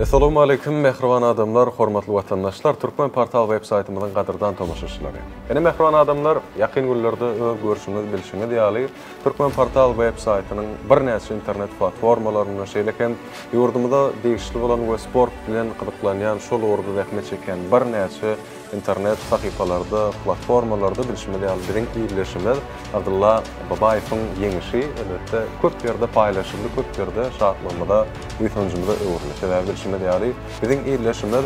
Assalamu alaykum mehriban adamlar, hormatly vatandaşlar. Türkmen portal web-saytymyzyň gadyrdan tomaşaçylary. Ene mehriban adamlar, ýakyn günlerde öz görüşiňiz, bilişiňiz ýaly Türkmen portal web-saytynyň bir näçe internet platformalaryna şeýleken ýurdumyzda degişli bolan we sport bilen gyzyklanýan şol orada zähmet çeken bir näçe internet sahypalarda, platformalarda bilişmeli ýaly bilen ýerleşimiz Abdullah Babaýewiň ýeňişi elbetde köp ýerde paýlaşyldy, köp ýerde şartlamada ýytynjymyza öwrüldi. Bilişmeli ýaly biziň ýerleşimiz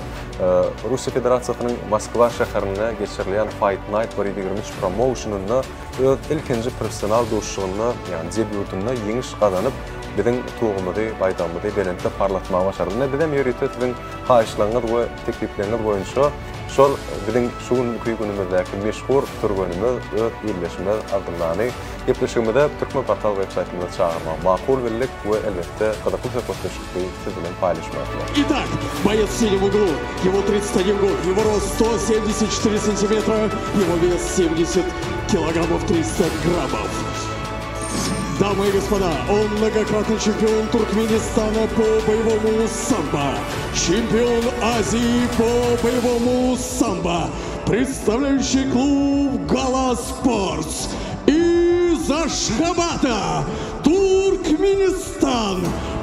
Russiýa Federasiýasynyň Moskwa şäherine geçirilýän Fight Night 2023 promotionunda öz ilkinji professional duşugyny, ýani debyutyny ýeňiş gazanyp biziň tugumyzy, baýdamyzy belentde parlatmagy başardy. Nädem ýöretetiniň haýyşlaryňyz we teklipleriniz boýunça şol biziň şu günümizdäki meşhur turgunymyz öz ýerleşimiz Abdullahny gepleşigimizde Türkmen portal web-saytymyza çağırmak makul bildik we elbette gydakly söhbetleşikli siz bilen paýlaşmak. Итак, боец в синем углу, его 31 год, его рост 174 сантиметра, его вес 70 килограммов 300 граммов. Дамы и господа, он многократный чемпион Туркменистана по боевому самбо, чемпион Азии по боевому самбо, представляющий клуб «Гала Спортс» из Ашхабада, Туркменистан,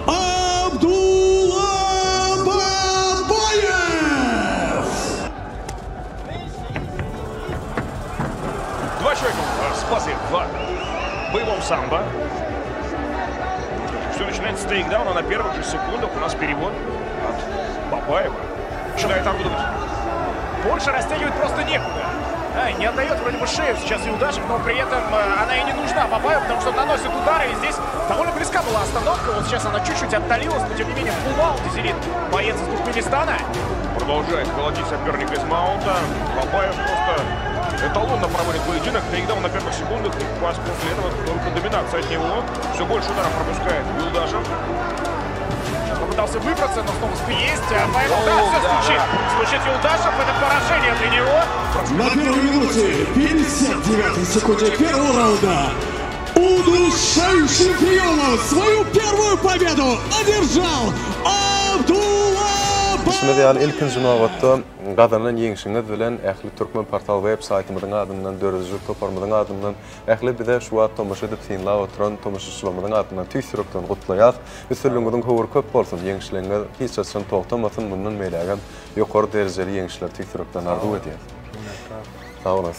Абдулла Бабаев! Два человека спасли в боевом самбо. Все начинается с тейкдауна на первых же секундах. У нас перевод от Бабаева. Начинает орудовать. Больше растягивать просто некуда. Не отдает вроде бы шею сейчас Юлдашев, но при этом она и не нужна Бабаеву, потому что наносит удары. И здесь довольно близка была остановка. Вот сейчас она чуть-чуть отдалилась, но тем не менее фулл-аут зелит боец из Туркменистана. Продолжает колотить соперника из маунта. Бабаев просто эталонно проводит поединок. Тейкдаун на первых секундах. И после этого только доминация от него. Все больше ударов пропускает Юлдашев. Попытался выбраться, но снова есть. Поэтому, да, все звучит. Звучит Юлдашев, это поражение для него. На первой минуте, 59 секунде первого раунда, удушающим приемом свою первую победу одержал Абдулла Bilişmeli ýaly ilkinji nowatda gazanyň ýeňişiňiz bilen ähli Türkmen portal web-saytymyzyň adyndan, dörüjlik toparmyzyň adyndan, ähli bize şu wagt tomaşa edip tinlap oturan tomaşaçylarymyzyň adyndan tüýsürekden gutlaýar. Üstünlüğüňiz höwür köp bolsun, ýeňişligiňiz hiç açan togtamasyň, mundan meýlägen ýokary derejeli ýeňişler tüýsürekden arzu edýär. Sağ olun.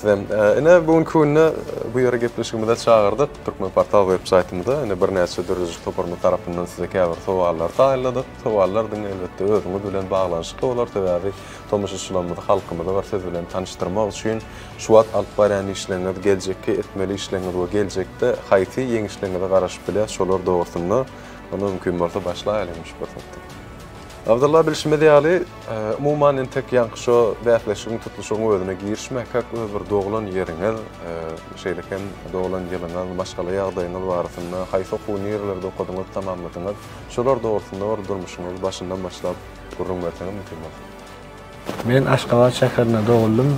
Ene bugünkü günde bu ýere gepleşigimizde çağırdyk Türkmen portal web-saytymyzda. Ene bir näçe dörüjlik toparma tarapyndan size käbir sowaller taýladyk. Sowallardyň elbetde özüňiz bilen baglanyşykly bolar täze tomaşaçylarymyzy, halkymyzy bar siz bilen tanışdyrmak üçin şu wagt alyp baran işleriniz, geljekke etmeli işleriniz we geljekde haýsy ýeňişlerinize garaşyp bilen şolar dogrusynda onu mümkin bolsa başlaýalymış bolsa. Abdullah bilişmeli ýaly umumyň entek ýanky şo bähleşigiň tutulşygyň özüne girişmek hak bir doglan ýeriňiz, şeýleken doglan ýylyňyz, başgaly ýagdaýyňyz barasynda haýsy okuwny ýerlerde okudyňyz, tamamladyňyz, şolar dogrusynda bir durmuşyňyz başyndan başlap gurrun berseňiz mümkin bolsa. Men Aşgabat şäherinde doguldım.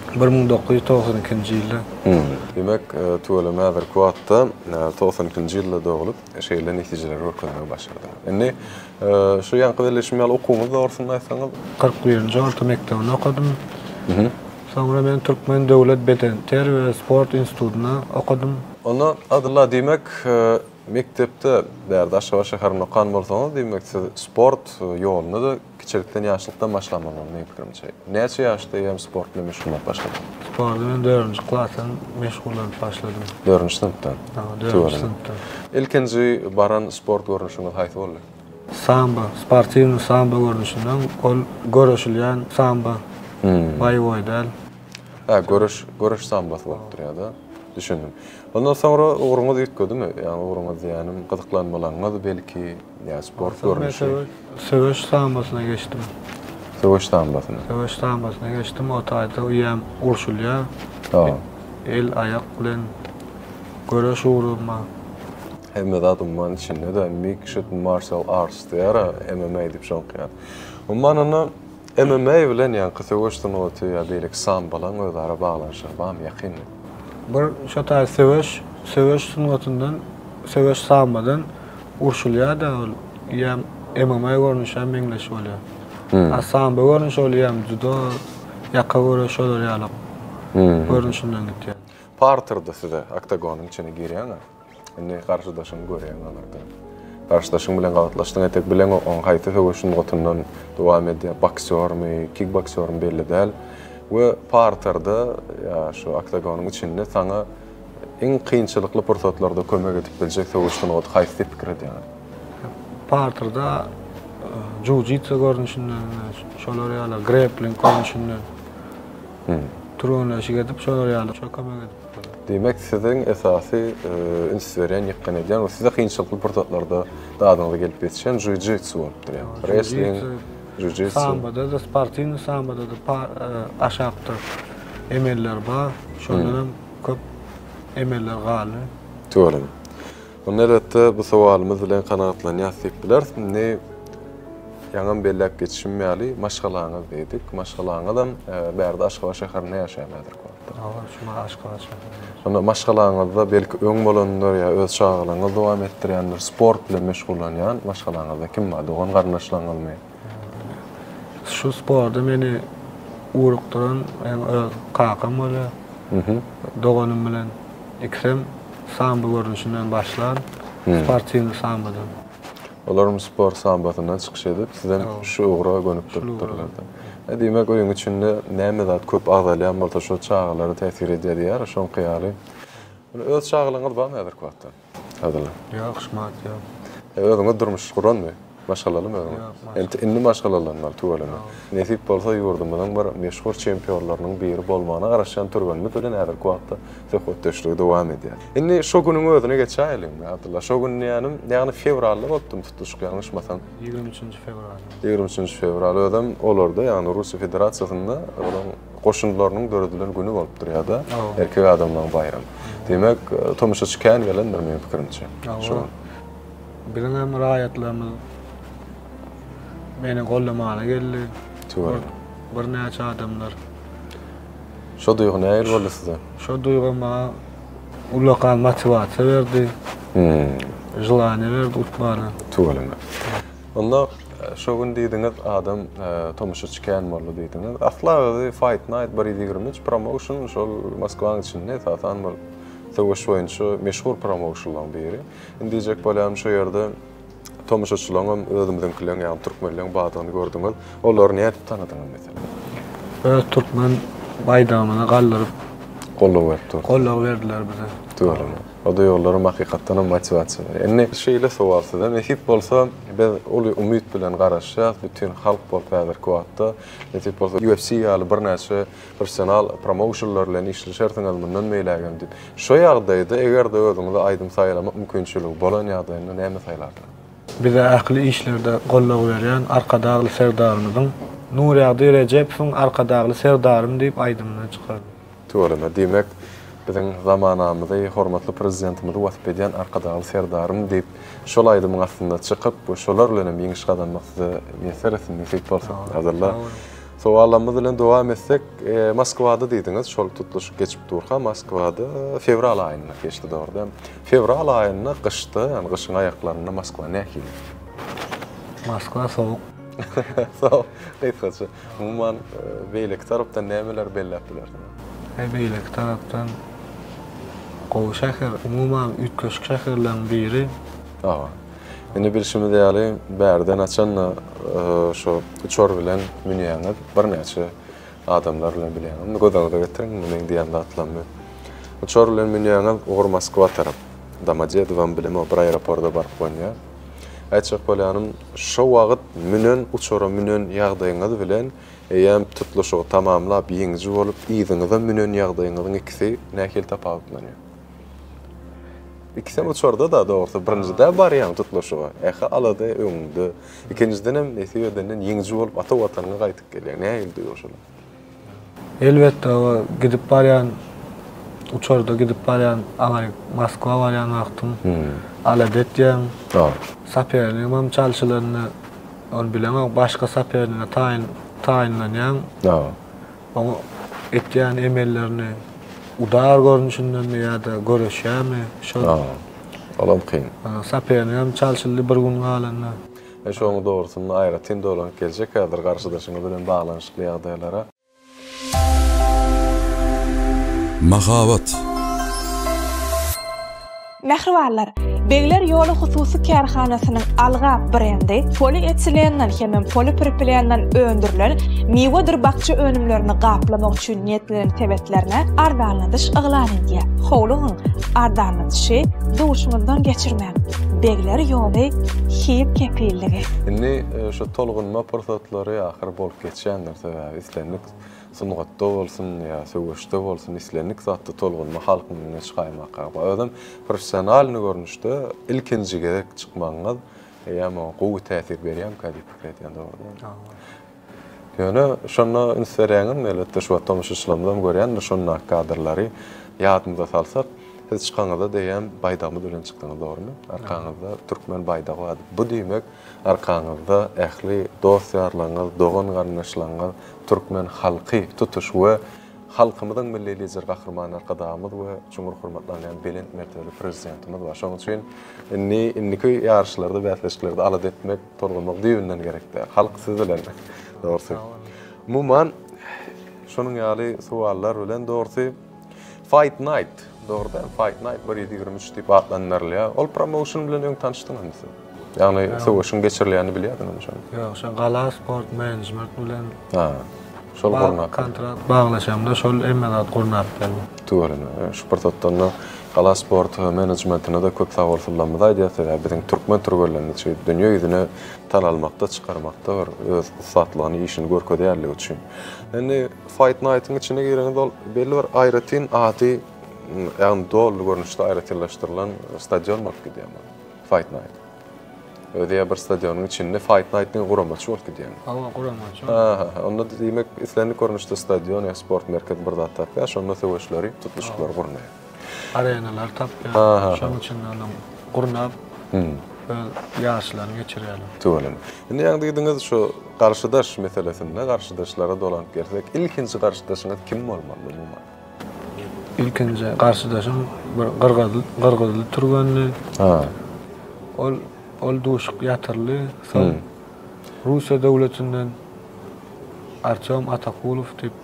1992-nji ýylda. Demek tuğlama hazır kuatda 92-nji ýylda dogulup şeýle netijeler görkezmäge başardy. Indi şu ýanky birleşmeli okuwymyz dogrusyny aýtsaňyz 41-nji orta mektebinde okudum. Soňra men Türkmen Döwlet Beden ter we sport institutyna okudum. Ona Abdullah demek mektepde bärde Aşgabat şäherinde okan bolsaňyz demek siz sport ýoluny da kiçilikden ýaşlykdan başlamalyny meňpikrimçe. Näçe ýaşda hem sport bilen meşgul başladym? Sporda men 4-nji klasdan meşgullanyp başladym. 4-nji sinipden. 4-nji sinipden. Ilkinji baran sport görnüşiňiz haýsy boldy? Samba, sportiwny samba görnüşinden ol görüşilýän samba. Baýwoy däl. Görüş sambasy bolup durýar-da. Düşündüm. Ondan sonra uğruňyz ýetgedimi? Ýani uğruňyz ýani gyzyklanmalaryňyz belki ýa sport görnüşi. Söwüş sambasyna geçdim. Söwüş sambasyna. Söwüş sambasyna geçdim. O taýda uýam urşulýar. El ayak bilen görüş uğruma. Hemme da umman içinde de mixed martial arts diýär, MMA diýip şoňkýar. Umman onu MMA bilen ýa-ni söwüşden öte ýa beýlik sambalan özara baglanyşyr, bam ýakyn. Bir şotaý söwüş sunatyndan, söwüş sambadan urşulýar da ol ýa MMA görnüşem meňleşip bolýar. Samba görnüş bolýar, judo ýaka görüş bolar ýaly. Görnüşinden gitýär. Parterda size oktagonun içine girýän. Indi karşıdaşyny görýän onlarda. Karşıdaşyň bilen gawatlaşdyň etek bilen on haýty höwüşün gotundan dowam edýär. Boksörmi, kickboksörmi belli däl. We parterda ya şu oktagonun içinde sana en kıyınçılıklı fırsatlarda kömek edip bilecek höwüşden got haýty pikir edýär. Parterda jiu-jitsu görnüşinden, şolar ýaly grappling görnüşinden. Turunlaşyk edip şolar ýaly çok kömek edip. Demek sizin esasy ünsveren ýykkan edýän, o size kıyınçılıklı fırsatlarda dadyňyza gelip ýetişen jiu-jitsu bolupdyr. Wrestling, jiu-jitsu. Sambada da sportywny sambada da aşakda emeller bar. Şondan köp emeller galy. To'g'ri. Unda elbetde bu sowalymyz bilen kanagatlanýarsyk biler. Ne ýaňam bellep geçişmýäli maşgalaňyz diýdik. Maşgalaňyzdan bärde Aşgabat şäherinde ýaşaýarlar. Şuna Aşgabat şäherinde. Onda maşgalaňyzda belki öň bolanlar ýa öz çağlaryňyzy dowam etdirýänler, sport bilen meşgullanýan maşgalaňyzda kim bar? Dogan garnaşlanylmy? Şu sporda meni urukduran öz kakam bolýar. Doganym bilen ikisem samba görnüşinden başlar. Sportywny sambadan. Olarum spor sambatyndan çykyş edip sizden şu ugra gönüp dururlardy. Demek oýuň içinde näme zat köp agzalýan bolsa şo çağlary täsir edýär, şoň kyýaly. Öz çağlaryňyz barmy häzir kwatda? Hazırlar. Ýok, şmat ýok. Özüňiz durmuş guranmy? Maşgalalym özüňiz. Indi maşgalalanyňlar tugalany. Nesip bolsa ýurdumdan bir meşhur çempionlarynyň biri bolmagyna garaşan turganmy bilen häzir kwatda söhbetdeşligi dowam edýär. Indi şo güniň özüne geçäýelim. Hatırla şo gün ýani fevralda bolupdym tutuşyk ýalňyşmasam. 23 fevral. 23 fevral ödem olarda ýani Russiýa Federasiýasynda goşunlarynyň döredilýän güni bolupdyr ýa-da erkek adamlaryň bayram. Demek tomoşaçy kän gelendir meň pikirimçe. Şo. Bilen raýatlarymyz meni gollamagyna geldi. Bir näçe adamlar. Şo duýgy näil boldy size? Şo duýgama ulakan motivasiýa berdi. Jylany berdi utmana. Tugalama. Onda şo gün diýdiňiz adam tomoşaçy kän boldy diýdiňiz. Aslında Fight Night 120 promotion şol Moskwaň içinde satan bol. Sowuş boýunça meşhur promotionlaryň biri. Indijek bolýan şo ýerde tomoşaçylaryň özümiziňkileň ýa-ni türkmenliň badygyny gördüňiz. Olary näme tanadyňyz mesela? Öz türkmen baýdamyna gallyryp gollap berdiler bize. To'g'ri. O da ýollarym hakykatdan motivasiýa ber. Indi şeýle sowalsyda nesip bolsa biz oly umyt bilen garaşýar, bütün halk bolup häzir kwatda. Nesip bolsa UFC ýaly bir näçe professional promotionlar bilen işleşersiňiz mundan meýlägem diýip. Şo ýagdaýda eger-de özüňizi aýdym saýlamak mümkinçiligi bolan ýagdaýynda näme saýlardy? Bize ähli işlerde gollap berýän arkadagly serdarymyzyň Nurýady Rejepowyň arkadagly serdarym diýip aýdymdan çykardy. To'g'ri. Demek bizim zamanamyzda hormatly prezidentimiz wasyp edýän arkadagly serdarym diýip şol aýdymyň aslynda çykyp bu şolar bilen ýeňiş gadanmakdy meselesini nesip bolsa hazırla. Sowallarymyz bilen dowam etsek, Moskwada diýdiňiz, şol tutuluşyk geçip durha Moskwada fevral aýyna geçdi orada. Fevral aýyna gyşda, ýani gyşyň aýaklaryna Moskwa nähili? Moskwa sowuk. Sowuk. Gaýtgaça. Umuman beýlek tarapdan nämeler belläpdiler? Beýlek tarapdan gowy şäher, umuman ütköşk şäherleriň biri. Indi bilişimiz ýaly bärden açanla şo uçor bilen münýäňiz bir näçe adamlar bilen bilýän. Gödäňizde getirin, meň diýende atlanmy. Uçor bilen münýäňiz ogur Moskwa tarap. Domodedow bilen o bir aeroportda baryp bolýar. Aýtjak bolýanym, şo wagt münen uçora münen ýagdaýyňyz bilen ýa-ni tutuluşy tamamlap ýeňji bolup, ýyzyňyzdan münen ýagdaýyňyzyň ikisi nähili tapawutlanýar. İkisi uçorda da doğrusu birincide bar ýa-ni tutuluşy. Alada öňünde. Ikinciden hem näsibeden ýeňji bolup ata watanyna gaýtyp gelýär. Nähili duýuşlar? Elbetde o gidip barýan uçorda gidip barýan Moskwa barýan wagtym aladet ýa-ni saperniň çalşylaryny ol bilen başga saperine taýinlanýan. Onu etýän emellerini udar görnüşinden mi ýa-da göreşýärmi? Şol. Olam kyn. Saperniň çalşyly bir gün galanlar. Şoňa dogrusyny aýratyn dolan geljek häzir garşydaşyňyz bilen baglanşykly ýagdaýlara. Mahabat. Mehribarlar, Begler Ýoly hususy kärhanasynyň Alga brendi poli etilenden hemem polipropilenden öndürilen miwa dyrbakçy önümlerini gaplamak üçin niýetlenen sebäplerine ardanladyş yglan edýär. Howlugyň ardanladyşy duşuňyzdan geçirmek. Begler Ýoly hip kepilligi. Indi şu tolgunma pursatlary ahir bolup geçýändir sebäbi islendik sungatda bolsun ýa söwüşde bolsun islendik zatda tolgunma halkynyň çykaýmakka. Adam professional görnüşde ilkinji gerek çykmaňyz ýa-ma gowy täsir berýän kadip pikretýän dogry. Ýöne şonu insereňim elbetde şu tomuşyşlamdan görýän şonu kadrlary ýadymda salsak siz çykaňyzda diýen baýdamy bilen çykdyňyz dogrymy? Arkaňyzda türkmen baýdagy bar. Bu diýmek arkaňyzda ähli dost ýarlaňyz, dogan garnaşlaňyz türkmen halky tutuş we halkymyzyň milli lider gahrman arkadamyz we çuňur hurmatlanan belent mertebeli prezidentimiz bar. Şoň üçin inniki ýarşylerde, bäsleşikleri alad etmek, torgunmak diýinden gerekdir. Halk siz bilen dogry. Muman şonuň ýaly suallar bilen dogry Fight Night. Doğrudan Fight Night 1-23 diýip atlanýar. Ol promotion bilen öň tanışdyňyz. Ýagny sowuşyň geçirilýäni bilýärdiňmi şonu? Ýok, şo Gala Sport Management bilen şol gurnak kontrakt baglaşamda şol emmedat gurnak geldi. Tuğrulany. Şu portatdan Gala Sport Managementine de köp sag bolsunlar diýär. Biziň türkmen türgörlerini dünýä ýüzüne tan almakda, çykarmakda bir öz satlagyny işini görkezýärligi üçin. Indi Fight Night'yň içine gireňiz ol belli bir aýratyn ady ýa-ni dolu görnüşde aýratyrlaşdyrylan stadion bolup gidýär. Fight Night. Öde bir stadionyň içinde Fight Night'yň guramaçy bolup gidýär. Guramaçy. Onda diýmek islendik görnüşde stadion ýa sport merkezi bir zat tapýar, şonda söwüşleri, tutuşyklar gurnaýar. Arenalar tapýar. Şoň üçin anam gurnap ýaşlaryny geçirýärler. Tuğrulany. Indi ýa-ni diýdiňiz şu garşydaş meselesinde garşydaşlara dolanyp gelsek, ilkinji garşydaşyňyz kim bolmaly bu? İlkinji garşydaşym bir Gırgyzly turganly. Ol duşuk ýatyrly. Russiýa döwletinden Artyom Atakulov diýip.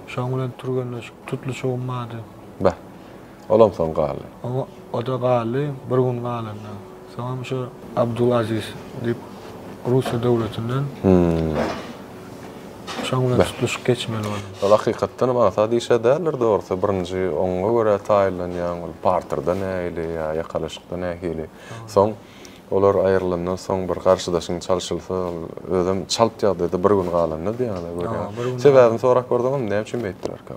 Şoň bilen turganlar tutuluşy bolmady. Bah. Olam soň galy. O da galy, bir gün galanda. Soň şu Abdulaziz diýip Russiýa döwletinden. Şoň bilen tutuluşy geçmeli boldy. Ol hakykatdan bana diýişe däler dogry. Birinji oňa görä taýlanýan parterda näýli ýa ýakalaşykda näýli. Soň olar aýrylandan soň bir garşydaşyň çalşylsa, özüm çalp ýagdaýda bir gün galanda diýýärler görýän. Sebäbini sorak gördüm, näme üçin beýtdiler ka?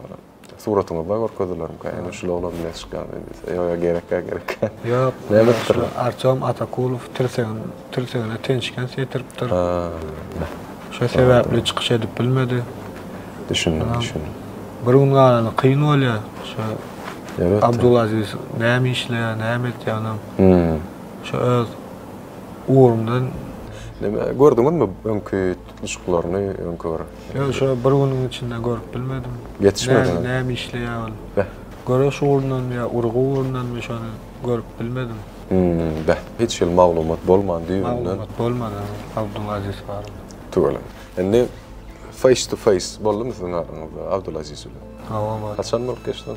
Suratyňyzda görkezdilerim ka. Ýani şu olam bilen çykan ýa gerek. Ýok, Artyom Atakulov tilsegine tenşken setiripdir. Şu sebäpli çykyş edip bilmedi. Düşündim. Bir gün galany kyn bolýar. Şu Abdulaziz näme işleýär, näme etýär. Şu öz uğrumdan gördüňizmi öňkü tutuşyklaryny öňkör? Ýa şu bir güniň içinde görüp bilmedim. Ýetişmedi. Näme işleýär? Göre şu uğrundan ýa urgu uğrundan şonu görüp bilmedim. Hiç maglumat bolmady diýenden. Maglumat bolmady. Abdulaziz bar. Tuğrulany. Indi face to face boldy mı siziň araňyzda Abdulaziz bilen? Bar. Kaçan bolup geçdi?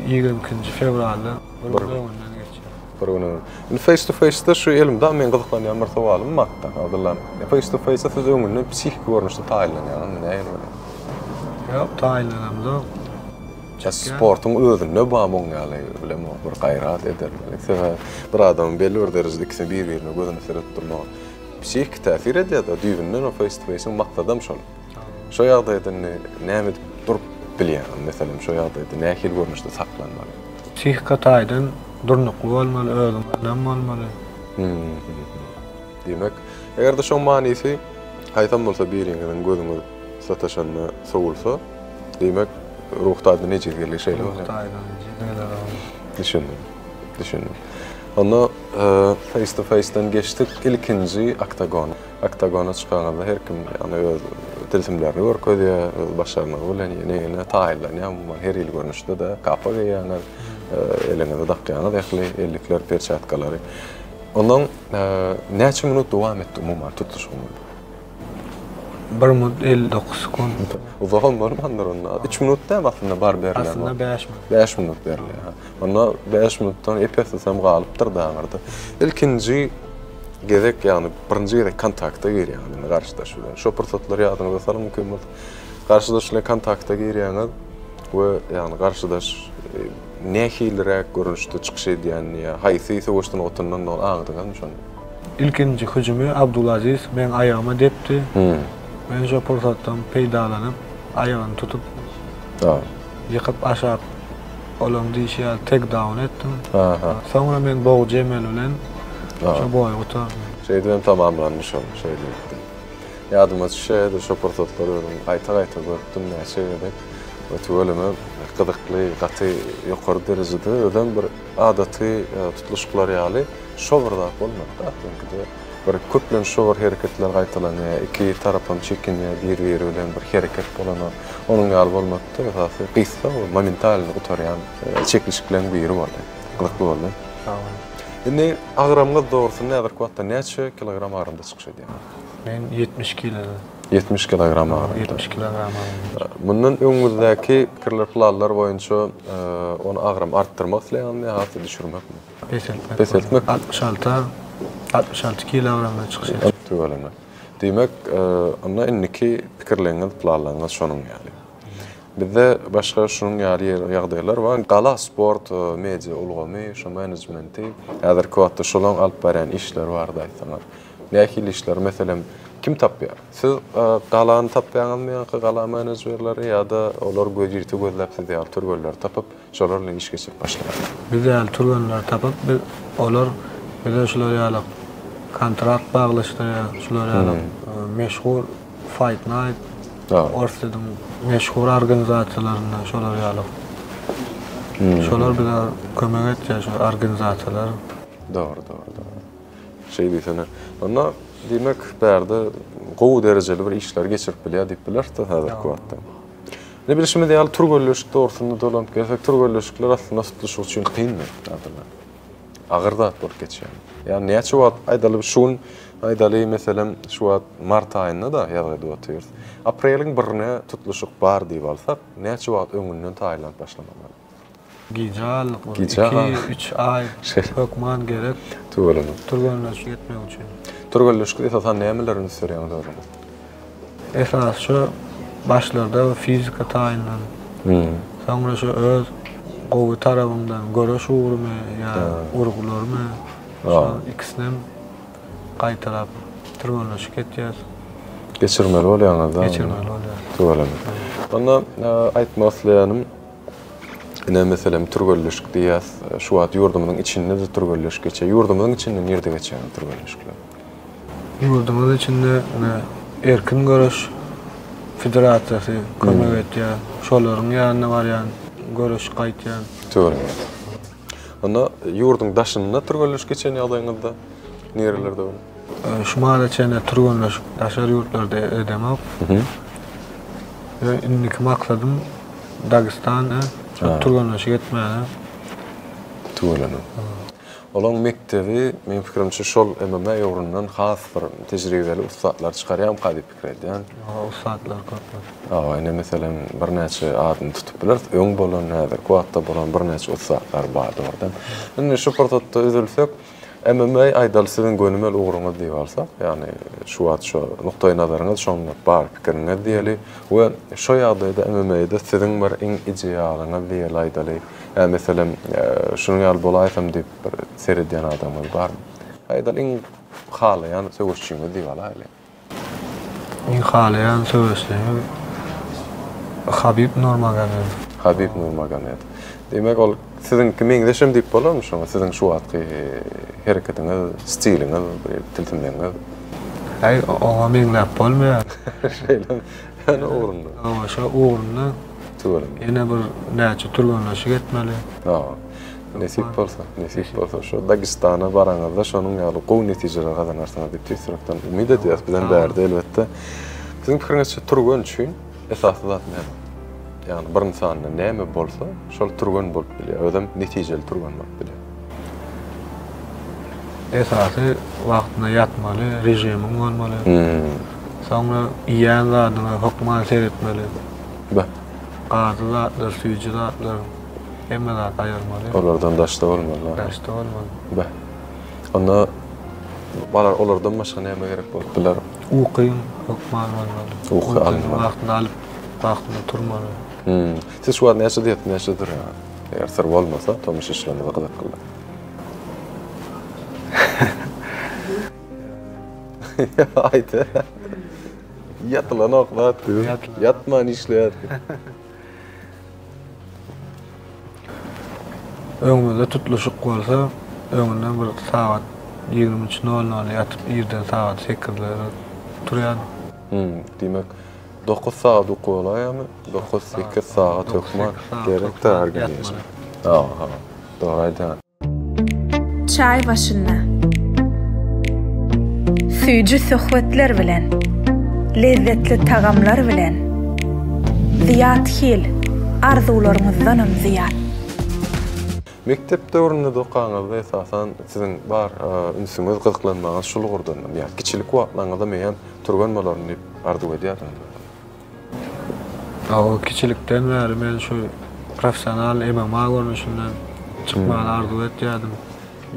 22 fevralda bir günden geçdi. Bir gün. Indi face to face'da şu elimde men gyzyklanýan bir sowalym makta. Abdullah. Face to face'da siz öňüňde psihik görnüşde taýlanýan näme? Ýok, taýlanamda. Sportyň özüne bamyňaly bilen bir gaýrat ederler. Bir adam belli bir derejede bir-birini gözüne serip durmak. Psihik täsir edýär da düýünden o face to face'in maksadam şol. Şo ýagdaýda näme durup bilýär, meselem şo ýagdaýda nähil görnüşde saklanmaly. Psihika taýdan durnukly bolmaly, özüňden bolmaly. Demek, eger de şo manysy haýsam bolsa biriňiň gözüňe sataşanna sowulsa, demek ruhtaýda neçe gelýär şeýle bolar. Düşündim. Onda face to face'den geçtik ilkinji oktagon. Oktagona çykanyňda her kim ýani öz tilsimlerini görkezýär, öz başarmagy bilen ýene taýlanýar, her ýyl görnüşde de kapa giýýär, elinde dakýany ähli ellikler perçatkalary. Ondan neçe minut devam etti umuman tutuşum. 1 minut 59 sekund. Uzağım var mı ondan? 3 minut da aslında bar berler. Aslında 5 minut. 5 minut berler. Onda 5 minuttan epesem galypdyr dağırdı. İlkinci gerek yani birinci gerek kontakta gir yani karşıdaşlar. Şu fırsatları yadınıza salın mümkün bol. Karşıdaşlarla kontakta girýäňiz we yani karşıdaş nähilrek görünüşde çykyş edýän ya haýsy sowuşdan otundan aňdyňyz şonu. İlkinci hüjumy Abdulaziz men ayağıma depdi. Ben şu fırsatdan peýdalanyp ayağını tutup yıkıp aşağı olan dişi tek down etdim. Sonra men Boğ Cemel bilen şu boy oturdım. Şeyden tamamlanmış olmuş şeydi. Yadıma düşýärdi şu fırsatları ayta gördüm näçe edip ötüölüme gyzykly gaty ýokary derejede öden bir adaty tutuluşlar ýaly şowrda bolmakda. Çünki bir köplen şowr hereketler gaýtalanýar, iki tarapdan çekinýär, bir-biri bilen bir hereket bolany, onuň ýaly bolmakda esasy gysga we momental oturýan çekilişiklerin biri boldy. Gylykly boldy. Indi agramga dogrusu näder kwatda näçe kilogram arymda çykyş edýär? Men 70 kilo. 70 kilogram ağır. 70 kilogram ağır. Bundan öňüňizdäki pikirler, planlar boýunça onu agram artdyrmak isleýärmi, ýa-da düşürmekmi? Peseltmek. 66 kilogramdan çykyş edýär. Töwelenme. Demek, onda inniki pikirleňiz, planlaryňyz şonuň ýaly. Bizde başga şonuň ýaly ýagdaýlar bar. Gala sport, media ulgamy, şu menejmenti, häzir kwatda şolaň alyp barýan işler bar daýsaňar. Nähili işler, meselem kim tapýar? Siz galany tapýaňyzmy ýa-da gala menejerleri ýa-da olar göýdirti gözläp sizde turgollar tapyp, şolar bilen iş geçirip başlaýar. Biz de turgollar tapyp, olar bize şolar ýaly kontrakt baglaşdyr, şolar ýaly meşhur Fight Night, ortadan meşhur organizasiýalaryna şolar ýaly. Şolar bize kömek etýär şu organizasiýalar. Doğru. Şey diýsene. Onda demek bärde gowy derejeli bir işler geçirip bilýär diýip bilerdi häzir kwatda. Ne bilişimi diýal turgolleşik dogrusyny dolanıp gelsek turgolleşikler aslında tutuluş üçin kynmy adamlar. Agyrda bolup geçýär. Yani näçe wagt aýdaly şun aýdaly meselem şu wagt mart aýynda da ýagdaýda oturýar. Apreliň 1-ne tutuluşyk bar diýip alsak, näçe wagt öňünden taýlanıp başlamaly. Gical, 2-3 ay hökman gerek. Turgolleşik etmek üçin. Turgolleşik esasan nämelerini söýýärler? Esas şu başlarda fizika taýinlen. Soňra şu öz gowy tarabyndan görüş uğrumy ýa urgularmy şu ikisinem gaýtarap turgolleşik etýär. Geçirmeli bolýaňyz da. Geçirmeli bolýar. Töwelenme. Onda aýtmak isleýänim ine meselem turgolleşik diýäs, şu wagt ýurdumyň içinde de turgolleşik geçýär. Ýurdumyň içinde nerede geçýär turgolleşikler? Ýurdumyň içinde erkin görüş federasiýasy kömek etýär. Şolaryň ýanyna barýan, görüş gaýtýan. Töwelenme. Onda ýurdun daşynda turgolleşik geçen ýagdaýyňyzda nerelerde bol? Şumala çene turgolleşik daşary ýurtlarda edemek. Indiki maksadym Dagestan turgolleşik etmäne. Töwelenme. Olan mektebi, men pikirimçe şol MMA ýogrundan has bir tejribeli ustalar çykarýan gady pikir edýän. Ustalar köp. Ine meselem bir näçe adyny tutup biler, öň bolan häzir kwatda bolan bir näçe ustalar bar ordan. Indi şu portatda üzülsek, MMA aýdal siziň gönümel ugruňyz diýip alsak, ýani şu wagt şu nukdaý nazaryňyz şoňa bar pikiriňiz diýeli we şo ýagdaýda MMA-de siziň bir iň idealyňyz diýeli aýdaly. Meselem şunu ýaly bolaýsam diýip bir seredýän adamlar barmy? Aýdal iň halaýan söwüşçüňiz diýip alaýly. Iň halaýan söwüşçüňiz Habib Nurmagomedov. Demek ol siziň kimeňdeşim diýip bolarmy şoňa? Siziň şu wagtky hereketiňiz, stiliňiz, tiltimleňiz? Oňa meňläp bolmaýar. Şeýle, ýani ugrunda. Şo ugrunda ýene bir näçe turgolleşik etmeli. Nesip bolsa şu Dagestana baraňyzda şonuň ýaly gowy netijeler gazanarsyňyz diýip tüýsürekden umyt edýäs. Bizden bärde elbetde. Siziň pikiриňizçe turgon üçin esasy zat näme? Yani bir insanda näme bolsa, şol turgon bolup bilýär. Ödem netijeli turgon bolup bilýär. esasy wagtyna yatmaly, rejiming bolmaly. Sonra iýän zadyna hukman seyretmeli. Bä. Gazy zatlar, süýji zatlar, hemme zat aýarmaly. Olardan daşda bolmaly. Daşda bolmaly. Bä. Onda balar olardan başga näme gerek bolup biler? Uqyň, hukman bolmaly. Uqy almaly. Wagtyna alyp, wagtyna turmaly. Siz şu an näçe diýip näçedir ya? Eger sır bolmasa, tomuş işlemede kadar kıllar. Ayte. Yatılan oklat. Yatman işleýär. Öňümizde tutuluşyk bolsa, öňünden bir saat 23:00 yatyp ýerden saat 8:00 turýan. Demek 9 saat okuýarmy? 9-8 saat okmak gerekdir organizm. Aha, doğru aýdan. Çay başynda. Süýji söhbetler bilen, lezzetli tagamlar bilen, ziyat hil, arzularyňyzdanam ziyat. Mektep döwründe okaňyzda esasan siziň bar ünsüňiz gyzyklanmagy şol gurdanam. Ýa kiçilik wagtlaryňyzda meýem turgan bolaryny arzu edýärdim. O kiçilikden bäri men şu professional MMA görnüşinden çykmagy arzu etýärdim.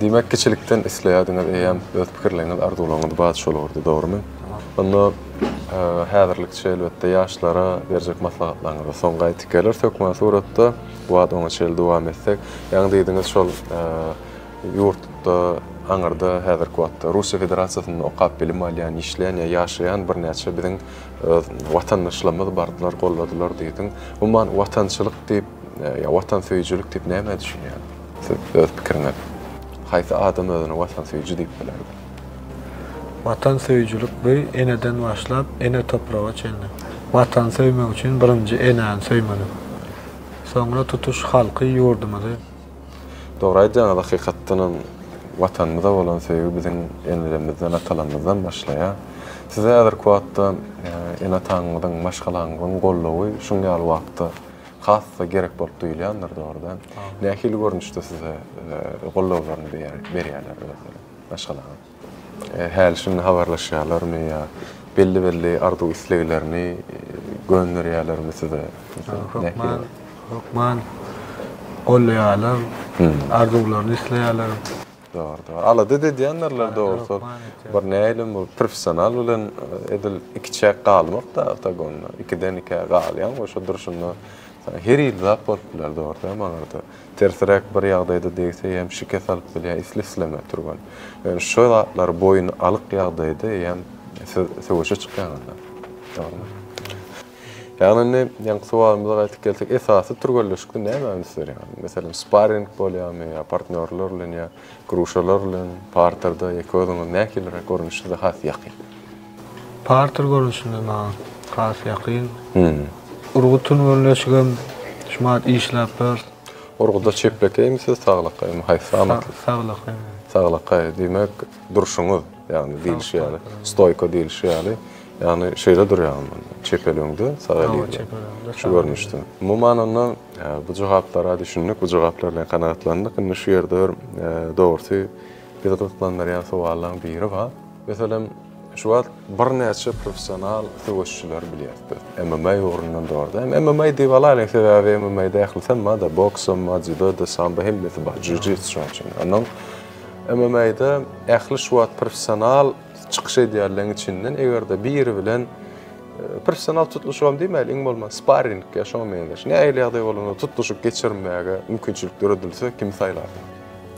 Demek kiçilikden isleýärdiňiz eýem öz pikirleriňiz arzularyňyz baz şol gurdy, dogrymy? Onda häzirlikçe elbetde ýaşlara berjek maslahatlaryňyzy soňga aýtyp geler sökmä suratda bu adamı şel dowam etsek, ýa-ni diýdiňiz şol ýurtda, aňyrda häzirki wagtda Russiýa Federasiýasynyň okap bilim alýan, işleýän ýa ýaşaýan bir näçe biziň watandaşlarymyz bardylar, golladylar diýdiň. Umman watançylyk diýip ýa watan söýüjülük diýip näme düşünýär? Siz öz pikiriňiz. Haýsy adam özüne watan söýüji diýip bilerdi? Watan söýüjülük bu eneden başlap ene toprağa çeldi. Watan söýmek üçin birinji enäni söýmeli. Soňra tutuş halky ýurdumyzy. Dogry aýdýan hakykatdan watanymyza bolan söýgi biziň enelerimizden, atalarymyzdan başlaýar. Siz häzirki wagtda ene ataňyzyň maşgalaryny gollawy şuňa ýaly wagtda hassa gerek bolup duýulýandyr dogrydan. Nähili görnüşde size gollawlaryny berýärler maşgalaryny. Häl şunu habarlaşýarlarmy ýa belli arzu isleglerini gönderýärlermi size? Hukman olýarlar, arzularyny isleýärler. Doğru. Alada diýenlerler doğrusu. Bir näýlim bu professional bilen edil iki çäk galmak da oktagonna. 2-den 2 galýan, şo duruşunda her ýyl zap boluplar doğru maňarda. Tersirek bir ýagdaýda diýse hem şike salyp bilýär, islesleme turgan. Yani şo zatlar boyun alyk ýagdaýda hem söwüşe çykýanda. Doğru. Yani ýa-ni sualymyza gaýtyp gelsek, esasy turganlaşykda näme öňsürýär? Meselem sparring bolýarmy, ýa partnerler bilen, ýa gruşalar bilen, parterda ýa-ni näkilere görnüşde has ýakyn. Parter görnüşinde maňa has ýakyn. Urgutun görnüşigem şumat işläp ber. Urguda çeplekeými siz saglykaýmy? Haýsy amatly? Saglykaý. Saglykaý demek duruşuňyz, ýa-ni diýilşýär, stoýka diýilşýär. Yani şeýle durýarmyn, çepelöňde, sagalyňda. Şu görnüşde. Mumanyndan bu jogaplara düşündik, bu jogaplar bilen kanagatlandyk. Indi şu ýerde dogrusu bir gatlanmaryň sowallaryň biri bar. Meselem şu wagt bir näçe professional söwüşçüler bilýär. MMA ýorundan dogruda. MMA diýip alaýan sebäbi MMA-da ýaklysam, da boks, judo, sambo hemmesi bar, jiu-jitsu üçin. Anam MMA-da ýakly şu wagt professional çıkış edýärlerin içinden egerde biri bilen professional tutuluşam diýmeli, iň bolmaz sparring ýaşamaýar. Näýle ýagdaý bolanda tutuluşyp geçirmäge mümkinçilikler ödülse kim saýlar?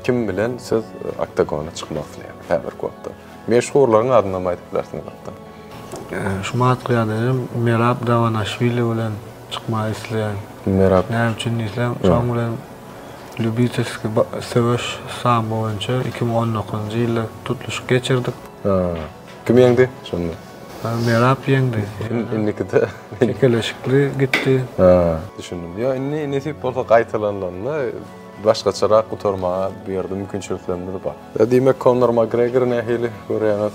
Kim bilen siz oktagona çykmaklylar? Häzir wagtda. Meşhurlaryň adyny aýdyp bilersiňiz hatda. Şumat ýa-ni Merab Davanashvili bilen çykmak isleýän. Merab näme üçin diýsem, şoň bilen Lubitski söwüş sambo boýunça 2019-njy ýylda tutuluşyp geçirdik. Kim yeňdi şonu? Merab yeňdi. Indikide ikeleşikli gitdi. Düşündüm. Ya inni nesip bolsa gaýtalanlarna başgaçarak gutarmaga bir ýerde mümkinçilikler bar. Demek Conor McGregor nähili görýäňiz?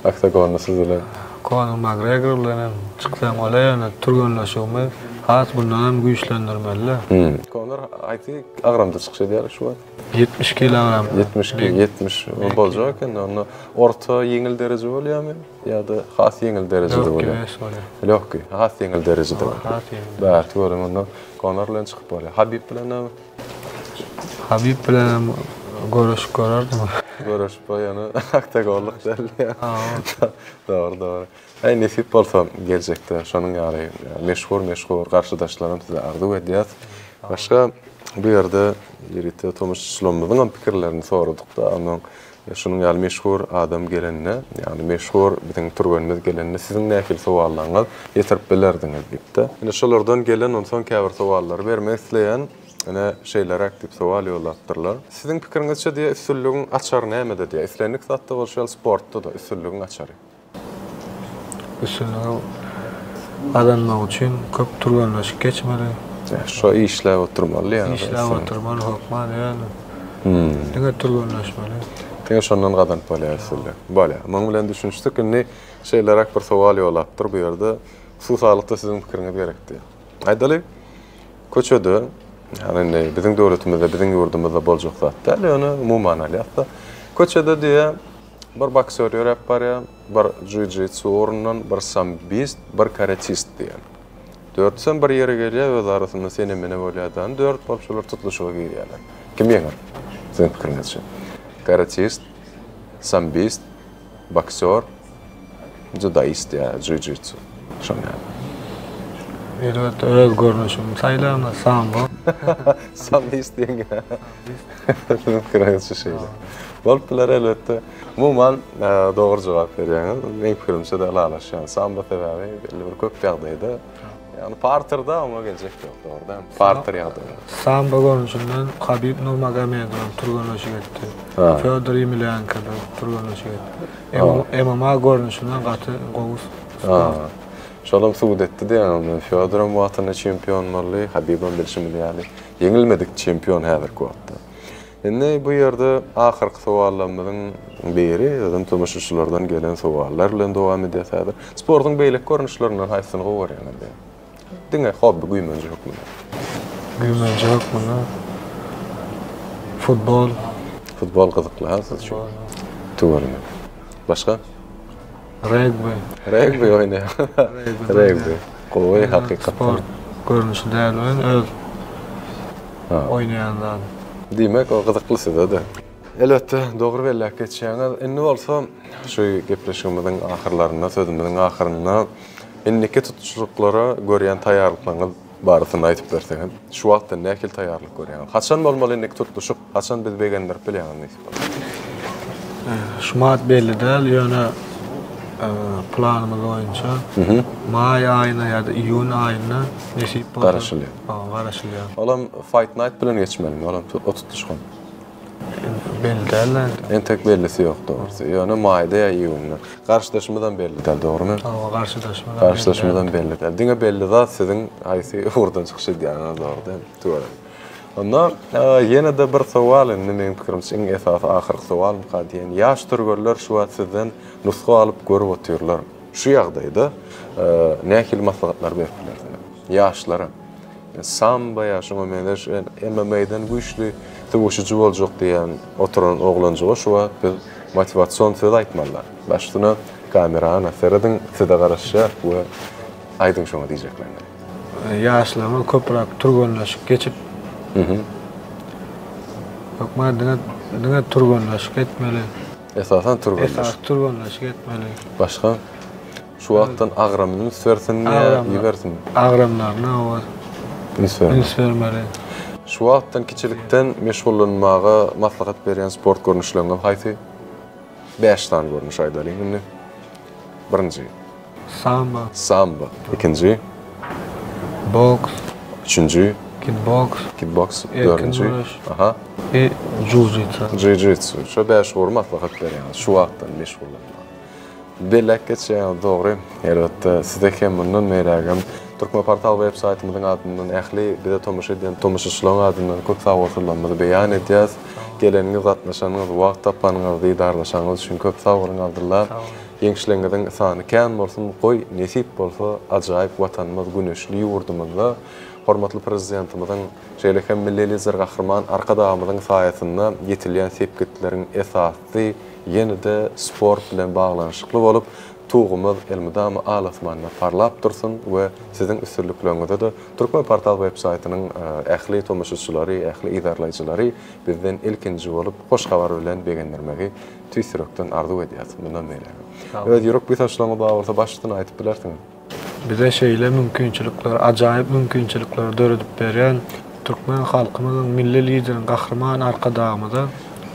Oktagonna siz bilen. Conor McGregor bilen çyksam olaýan turganlaşymy has bundan hem güýçlendirmeli. Konor aýty agramda çykşy diýer şu an. 70 kilogram. 70 boljak eken onu orta ýeňil derece bolýarmy ýa-da has ýeňil derecede bolýar. Yok, has ýeňil derecede. Bärt görüm onu Konor bilen çykyp bolýar. Habib bilen görüşüp görerdim. Görüşüp ýany aktagolluk derler. Doğru. Nesip bolsa gelecekte şonun ýaly meşhur garşydaşlarym size arzu edýär. Başga bu ýerde ýerite tomuşçylarymyň pikirlerini soradykda, ama şunun ýaly meşhur adam gelenine, ýani meşhur biziň turganymyz gelenine siziň nähil sowallaryňyz ýetirip bilerdiňiz diýipde. Ine şolardan gelen onson käbir sowallary bermek isleýän ene şeyler aktif sowal ýolatdyrlar. Siziň pikiriňizçe diýe üstünlügiň açary näme diýe? Islenlik zatda bolşal sportda da üstünlügiň açary. Üstünlügi adamlar üçin köp turganlaşyp geçmeli. Şo işläp oturmaly ýa-ni. İşläp oturmaly, hokmaly ýa-ni. Diňe turganlaşmaly. Diňe şondan gadan bolýar üstünlük. Bolýar. Maň bilen düşünýärdik ki şeyler akbar sowal ýolatdyr bu ýerde. Susalykda siziň pikiriňiz gerekdi. Aýdaly, köçede yani bizim döwletimizde, bizim ýurdumyzda boljak zatda, ýani umuman alýatda. Köçede diýe bir boksör ýörep barýar, bir jiu-jitsu orundan, bir sambist, bir karatist diýen. Dörtsen bir ýere gelýär, öz arasynda seni mene bolýardan, dört bolşular tutuluşyga girýärler. Kim ýeňer? Siziň pikiriňizçe. Karatist, sambist, boksör, judoist ýa jiu-jitsu. Şonda. Elbette öz görnüşüm saýlama sambo. Sambist diýen. Pikiriňizçe şeýle. Bolplar elbette. Umuman doğru cevap berýäňiz. Meň pikirimçe de alalaşýan samba sebäbi bir köp ýagdaýda ýani parterda ama geljek ýok, doğrudan. Parter ýagdaýda. Samba görnüşinden Habib Nurmagomedov turganlaşyp getdi. Fyodor Emelianenko turganlaşyp getdi. MMA görnüşinden gaty gowus. Şolam suwd etdi diýen, Fyodor'un wagtyny çempion boldy, Habib'in bilşimli ýaly. Ýeňilmedik çempion häzir wagtda. Indi bu ýerde ahyrky sowallarymyň biri, adam tomuşçylardan gelen sowallar bilen dowam edýär. Sportyň beýlek görnüşlerinden haýsyny gowarýar. Diňe hobby güýmenje ýokmy? Güýmenje ýokmy? Futbol. Futbol gyzykly hasyl şu. Towermi. Başga? Rugby oýnaýar. Rugby. Gowy hakykatda. Sport görnüşi däl, öz oýnaýanlar. Demek o gyzyklysyda da. Elbette dogry bellek geçýäňiz. Indi bolsa şu gepleşigimiziň ahyrlaryna, sözümiziň ahyryna inniki tutuşluklara görýän taýýarlyklaryňyz barasyny aýtyp berseňiz. Şu wagtda nähil taýýarlyk görýän? Haçan bolmaly inniki tutuşyk? Haçan biz begendirip bilýäňiz? Şumat belli däl, ýöne planymyz boýunça may aýyna ýa-da iýun aýyna nesip bolýar. Garaşylýar. Garaşylýar. Olam Fight Night bilen geçmeli, olam o tutuşgan. Belli däl. Entek bellisi ýok dogry. Ýöne mayda ýa iýunda. Garşydaşmadan belli däl, dogrymy? Garşydaşmadan belli däl. Diňe belli zat siziň aýsy urdan çykyşy diýen dogry. Toýra. Onda ýene de bir sowal, meň pikirimçe iň esasy ahyrky sowal diýen ýaş turgurlar şu wagt sizden nusga alyp görüp oturýarlar. Şu ýagdaýda nähil maslahatlar beripler ýaşlara. Samba ýaşyma meňeş MMA-den güýçli döwüşçi boljak diýen oturan oglanjyga şu wagt biz motivasiýon söz aýtmalar. Başlyna kamerany serediň, size garaşýar we aýdyň şoňa diýjekler. Ýaşlary köprak turganlaşyp geçip Hokma diňe turganlaşyp getmeli. Esasan turganlaşyp. Esas turganlaşyp getmeli. Başga? Şu wagtdan agramyny sörsin ýebersin. Agramlaryny vermeli. Şu wagtdan kiçilikden meşgullanmaga maslahat berýän sport görnüşleriňe haýsy? 5 tane görnüş aýdalyň. Birinji. Samba. Ikinji. Boks. Üçüncü. Kickbox. Dördüncü. Aha. Jiu-jitsu. Şu 5 maslahat berýän. Şu wagtdan meşgullanma. Bellek geçýän dogry. Elbetde sizde hem bundan meýragam Türkmen portal websaytymyzyň adyndan ähli bize tomuş eden tomuşçylaryň adyndan köp sowgatlarymyzy beýan edýäs. Geleniňiz, gatnaşanyňyz, wagt tapanyňyz, diýdarlaşanyňyz üçin köp sowgatlar aldylar. Ýeňişleňiziň sany kän bolsun, goý nesip bolsa ajaýyp watanymyz güneşli ýurdumyzda hormatly prezidentimizin şeýle milli zer gahrman arka dağımyzyň saýasynda ýetilýän sepketleriň esasy ýene-de sport bilen baglanyşykly bolup tuğumuz elmidam alasmanna parlap dursun we sizin üstünlüklerinize de Türkmen Portal websaytynyň ähli tomaşaçylary, ähli idarlaýjylary bizden ilkinji bolup hoş habar bilen begendirmegi tüýsürekden arzu edýär. Mundan beri. Evet, ýürek bir taşlama bagly başdan aýtyp bilersiňiz. Bize şeýle mümkinçilikler, ajaýyp mümkinçilikler döredip berýän Türkmen halkymyzyň milli lideriň gahrman arka dağımyza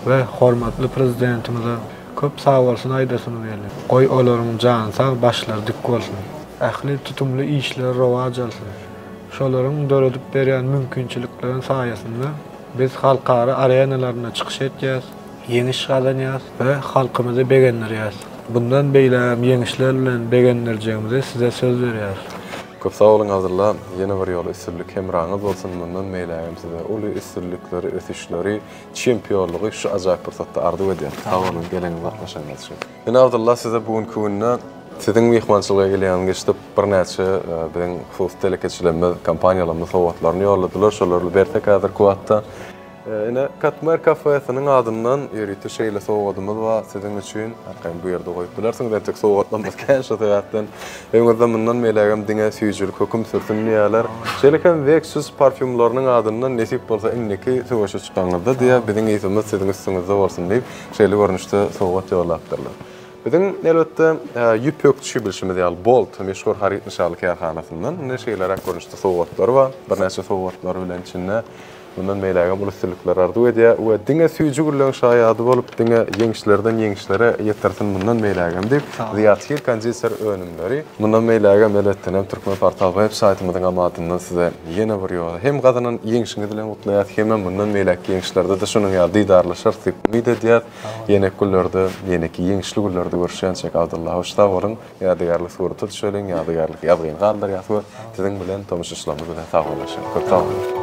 we hormatly prezidentimize köp sağ bolsun aýdasyny berler. Goý olaryň jany sag, başlary dik bolsun. Ähli tutumly işler rowaj alsyn. Şolaryň döredip berýän mümkinçilikleriň saýasynda biz halkara arenalaryna çykyş etýäs, ýeňiş galanýas we halkymyzy begendirýäs. Bundan beýlem ýeňişler bilen begendirjegimize size söz berýär. Köp sağ olun hazırla. Yeni bir ýol üstünlük hemraňyz bolsun bundan meýlägim size. Ol üstünlükleri, ötüşleri, çempionlugy şu ajaýyp pursatda arzu edýär. Sağ olun, geleňiz başlaýaňyz üçin. Men Abdullah size bugünkü günde siziň mehmançylyga gelýän geçip bir näçe bilen husus telekeçilenme kampaniýalaryny sowatlaryny ýolladylar. Şolary bertek häzir kuwatda. Ine Katmer kafesynyň adyndan ýerite şeýle sowadymy we siziň üçin arkaň bu ýerde goýup bilersiňiz. Entek sowatlanmaz kän şu täýatdan. Öňürde mundan meýlegem diňe süýjülik höküm sürtün ýalar. Şeýlekem weksiz parfümlarynyň adyndan nesip bolsa inneki sowaşa çykanlarda diýe biziň ýetimiz siziň üstüňizde bolsun diýip şeýle görnüşde sowat ýollapdyrlar. Biziň elbetde ýüpökçü bilşimiz ýaly Bolt meşhur harit nişanly kärhanasyndan ne şeýler görnüşde sowatlar we bir näçe sowatlar bilen içinde bundan meýlägem ulustyrlyklar arzu edýär we diňe süýjü gürleň şaýady bolup diňe ýeňişlerden ýeňişlere ýetirsin bundan meýlägem diýip Ziyatkir Kanjiser önümleri bundan meýlägem elbetde hem Türkmen Portal websaytymyzyň amadyndan size ýene bir ýol hem gadynyň ýeňişini bilen mutlaýat hem bundan meýläki ýeňişlerde de şunyň ýaly diýdarlaşar diýip umyt edýär. Ýene günlerde, ýeneki ýeňişli günlerde görüşýänçek Abdullah hoşda bolun. Ýadygarlyk suratı düşelim, ýadygarlyk ýazgyn galdyr ýa-da siziň bilen tomuşyşlarymyz bilen sag bolaşyň. Köp sag bolun.